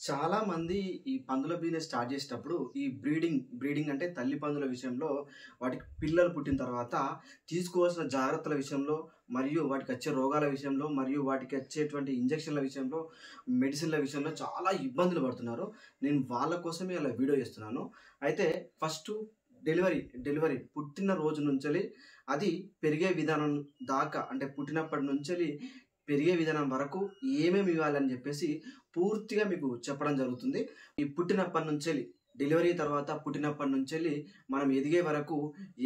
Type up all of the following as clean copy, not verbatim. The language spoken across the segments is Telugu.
చాలా మంది ఈ పందుల బిజినెస్ స్టార్ట్ చేసేటప్పుడు ఈ బ్రీడింగ్ అంటే తల్లి పందుల విషయంలో వాటికి పిల్లలు పుట్టిన తర్వాత తీసుకోవాల్సిన జాగ్రత్తల విషయంలో మరియు వాటికి వచ్చే రోగాల విషయంలో మరియు వాటికి వచ్చేటువంటి ఇంజెక్షన్ల విషయంలో మెడిసిన్ల విషయంలో చాలా ఇబ్బందులు పడుతున్నారు. నేను వాళ్ళ కోసమే అలా వీడియో చేస్తున్నాను. అయితే ఫస్ట్ డెలివరీ పుట్టిన రోజు నుంచి అది పెరిగే విధానం దాకా అంటే పుట్టినప్పటి నుంచి పెరిగే విధానం వరకు ఏమేమి ఇవ్వాలని చెప్పేసి పూర్తిగా మీకు చెప్పడం జరుగుతుంది. ఈ పుట్టినప్పటి నుంచి డెలివరీ తర్వాత పుట్టినప్పటి నుంచి మనం ఎదిగే వరకు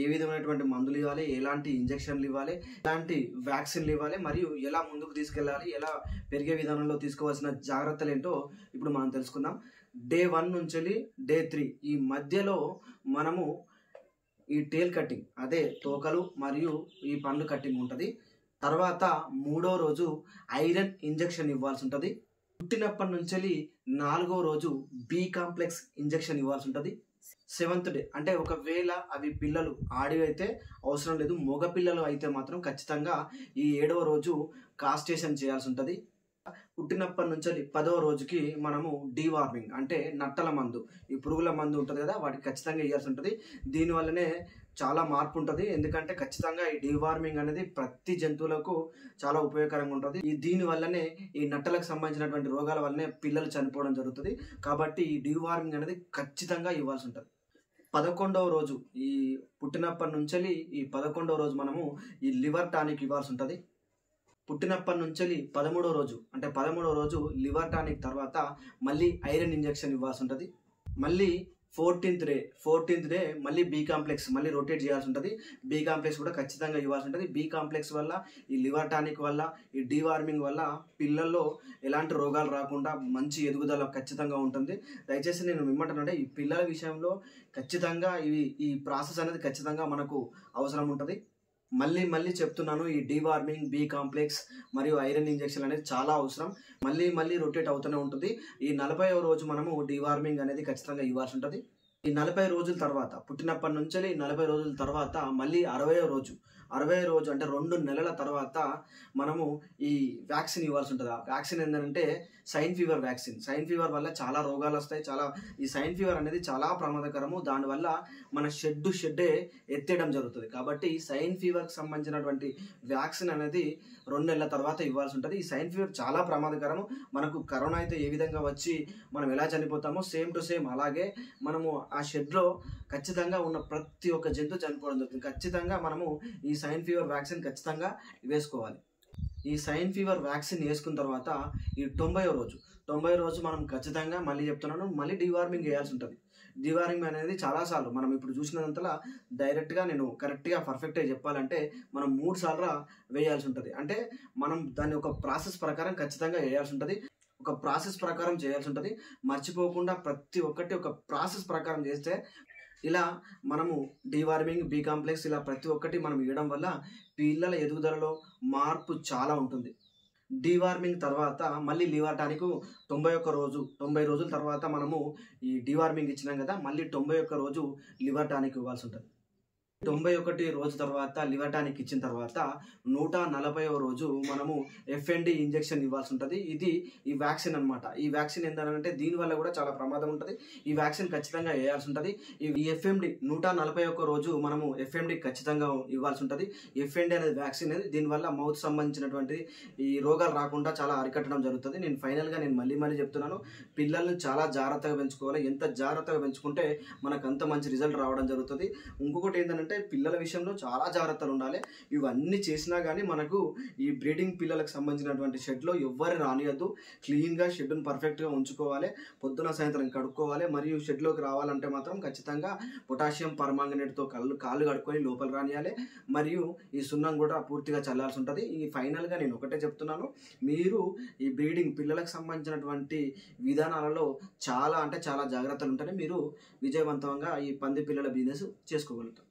ఏ విధమైనటువంటి మందులు ఇవ్వాలి, ఎలాంటి ఇంజెక్షన్లు ఇవ్వాలి, ఎలాంటి వ్యాక్సిన్లు ఇవ్వాలి, మరియు ఎలా ముందుకు తీసుకెళ్ళాలి, ఎలా పెరిగే విధానంలో తీసుకోవాల్సిన జాగ్రత్తలు ఏంటో ఇప్పుడు మనం తెలుసుకుందాం. డే 1 నుంచి డే 3 ఈ మధ్యలో మనము ఈ టేల్ కటింగ్ అదే తోకలు మరియు ఈ పండ్లు కటింగ్ ఉంటుంది. తర్వాత 3వ రోజు ఐరన్ ఇంజెక్షన్ ఇవ్వాల్సి ఉంటుంది. పుట్టినప్పటి నుంచి 4వ రోజు బి కాంప్లెక్స్ ఇంజెక్షన్ ఇవ్వాల్సి ఉంటుంది. 7th డే అంటే ఒకవేళ అవి పిల్లలు ఆడివి అయితే అవసరం లేదు, మగ పిల్లలు అయితే మాత్రం ఖచ్చితంగా ఈ 7వ రోజు కాస్టేషన్ చేయాల్సి ఉంటుంది. పుట్టినప్పటి నుంచి 10వ రోజుకి మనము డీవార్మింగ్ అంటే నట్టల మందు, ఈ పురుగుల మందు ఉంటుంది కదా, వాటికి ఖచ్చితంగా ఇవ్వాల్సి ఉంటుంది. దీనివల్లనే చాలా మార్పు ఉంటుంది. ఎందుకంటే ఖచ్చితంగా ఈ డీవార్మింగ్ అనేది ప్రతి జంతువులకు చాలా ఉపయోగకరంగా ఉంటుంది. దీనివల్లనే ఈ నట్టలకు సంబంధించినటువంటి రోగాల వల్లనే పిల్లలు చనిపోవడం జరుగుతుంది. కాబట్టి ఈ డీవార్మింగ్ అనేది ఖచ్చితంగా ఇవ్వాల్సి ఉంటుంది. 11వ రోజు ఈ పుట్టినప్పటి నుంచి ఈ 11వ రోజు మనము ఈ లివర్ టానిక్ ఇవ్వాల్సి ఉంటుంది. పుట్టినప్పటి నుంచి 13వ రోజు అంటే 13వ రోజు లివర్ టానిక్ తర్వాత మళ్ళీ ఐరన్ ఇంజెక్షన్ ఇవ్వాల్సి ఉంటుంది. మళ్ళీ 14th డే మళ్ళీ బి కాంప్లెక్స్ మళ్ళీ రొటేట్ చేయాల్సి ఉంటుంది. బి కాంప్లెక్స్ కూడా ఖచ్చితంగా ఇవ్వాల్సి ఉంటుంది. బి కాంప్లెక్స్ వల్ల ఈ లివర్ టానిక్ వల్ల ఈ డీవార్మింగ్ వల్ల పిల్లల్లో ఎలాంటి రోగాలు రాకుండా మంచి ఎదుగుదల ఖచ్చితంగా ఉంటుంది. దయచేసి నేను ఏమంటానంటే ఈ పిల్లల విషయంలో ఖచ్చితంగా ఈ ప్రాసెస్ అనేది ఖచ్చితంగా మనకు అవసరం ఉంటుంది. మళ్ళీ చెప్తున్నాను, ఈ డీవార్మింగ్, బి కాంప్లెక్స్ మరియు ఐరన్ ఇంజెక్షన్ అనేది చాలా అవసరం. మళ్ళీ రొటేట్ అవుతూనే ఉంటుంది. ఈ 40వ రోజు మనము డీవార్మింగ్ అనేది ఖచ్చితంగా ఇవ్వాల్సి ఉంటుంది. ఈ 40 రోజుల తర్వాత పుట్టినప్పటి నుంచి 40 రోజుల తర్వాత మళ్ళీ 60వ రోజు అంటే 2 నెలల తర్వాత మనము ఈ వ్యాక్సిన్ ఇవ్వాల్సి ఉంటుంది. ఆ వ్యాక్సిన్ ఏంటంటే సైన్ ఫీవర్ వ్యాక్సిన్. సైన్ ఫీవర్ వల్ల చాలా రోగాలు వస్తాయి. ఈ సైన్ ఫీవర్ అనేది చాలా ప్రమాదకరము. దానివల్ల మన షెడ్డే ఎత్తేయడం జరుగుతుంది. కాబట్టి సైన్ ఫీవర్కి సంబంధించినటువంటి వ్యాక్సిన్ అనేది 2 నెలల తర్వాత ఇవ్వాల్సి ఉంటుంది. ఈ సైన్ ఫీవర్ చాలా ప్రమాదకరము. మనకు కరోనా అయితే ఏ విధంగా వచ్చి మనం ఎలా చనిపోతామో సేమ్ టు సేమ్ అలాగే మనము ఆ షెడ్లో ఖచ్చితంగా ఉన్న ప్రతి ఒక్క జంతువు చనిపోవడం జరుగుతుంది. ఖచ్చితంగా మనము ఈ సైన్ ఫీవర్ వ్యాక్సిన్ ఖచ్చితంగా వేసుకోవాలి. ఈ సైన్ ఫీవర్ వ్యాక్సిన్ వేసుకున్న తర్వాత ఈ 90వ రోజు మనం ఖచ్చితంగా మళ్ళీ చెప్తున్నాను, మళ్ళీ డీవార్మింగ్ వేయాల్సి ఉంటుంది. డీవార్మింగ్ అనేది చాలాసార్లు మనం ఇప్పుడు చూసినంతలా డైరెక్ట్గా నేను కరెక్ట్గా పర్ఫెక్ట్గా చెప్పాలంటే మనం 3 సార్లు వేయాల్సి ఉంటుంది. అంటే మనం దాన్ని ఒక ప్రాసెస్ ప్రకారం ఖచ్చితంగా వేయాల్సి ఉంటుంది. ఒక ప్రాసెస్ ప్రకారం చేయాల్సి ఉంటుంది. మర్చిపోకుండా ప్రతి ఒక్కటి ఒక ప్రాసెస్ ప్రకారం చేస్తే ఇలా మనము డీవార్మింగ్, బి కాంప్లెక్స్ ఇలా ప్రతి ఒక్కటి మనం ఇవ్వడం వల్ల పిల్లల ఎదుగుదలలో మార్పు చాలా ఉంటుంది. డీవార్మింగ్ తర్వాత మళ్ళీ లివర్ టానిక్ 90 రోజుల తర్వాత మనము ఈ డీవార్మింగ్ ఇచ్చినాం కదా, మళ్ళీ 91 రోజు లివర్ టానిక్ ఇవ్వాల్సి ఉంటుంది. 91 రోజు తర్వాత లివర్ టానిక్ ఇచ్చిన తర్వాత 140వ రోజు మనము ఎఫ్ఎన్డి ఇంజెక్షన్ ఇవ్వాల్సి ఉంటుంది. ఇది ఈ వ్యాక్సిన్ అనమాట. ఈ వ్యాక్సిన్ ఏంటంటే దీనివల్ల కూడా చాలా ప్రమాదం ఉంటుంది. ఈ వ్యాక్సిన్ ఖచ్చితంగా వేయాల్సి ఉంటుంది. ఈ ఎఫ్ఎండి 141 రోజు మనము ఎఫ్ఎండి ఖచ్చితంగా ఇవ్వాల్సి ఉంటుంది. ఎఫ్ఎండి అనేది వ్యాక్సిన్ అనేది దీనివల్ల మౌత్ సంబంధించినటువంటి ఈ రోగాలు రాకుండా చాలా అరికట్టడం జరుగుతుంది. నేను ఫైనల్గా మళ్ళీ చెప్తున్నాను, పిల్లల్ని చాలా జాగ్రత్తగా పెంచుకోవాలి. ఎంత జాగ్రత్తగా పెంచుకుంటే మనకు అంత మంచి రిజల్ట్ రావడం జరుగుతుంది. ఇంకొకటి ఏంటంటే పిల్లల విషయంలో చాలా జాగ్రత్తలు ఉండాలి. ఇవన్నీ చేసినా కానీ మనకు ఈ బ్రీడింగ్ పిల్లలకు సంబంధించినటువంటి షెడ్లో ఎవ్వరు రానియద్దు. క్లీన్గా షెడ్ను పర్ఫెక్ట్గా ఉంచుకోవాలి. పొద్దున సాయంత్రం కడుక్కోవాలి. మరియు షెడ్లోకి రావాలంటే మాత్రం ఖచ్చితంగా పొటాషియం పర్మాంగనేట్తో కాళ్ళు కడుక్కొని లోపల రానియాలి. మరియు ఈ సున్నం కూడా పూర్తిగా చల్లాల్సి ఉంటుంది. ఈ ఫైనల్గా నేను ఒకటే చెప్తున్నాను, మీరు ఈ బ్రీడింగ్ పిల్లలకు సంబంధించినటువంటి విధానాలలో చాలా జాగ్రత్తలు ఉంటేనే మీరు విజయవంతంగా ఈ పంది పిల్లల బిజినెస్ చేసుకోగలుగుతారు.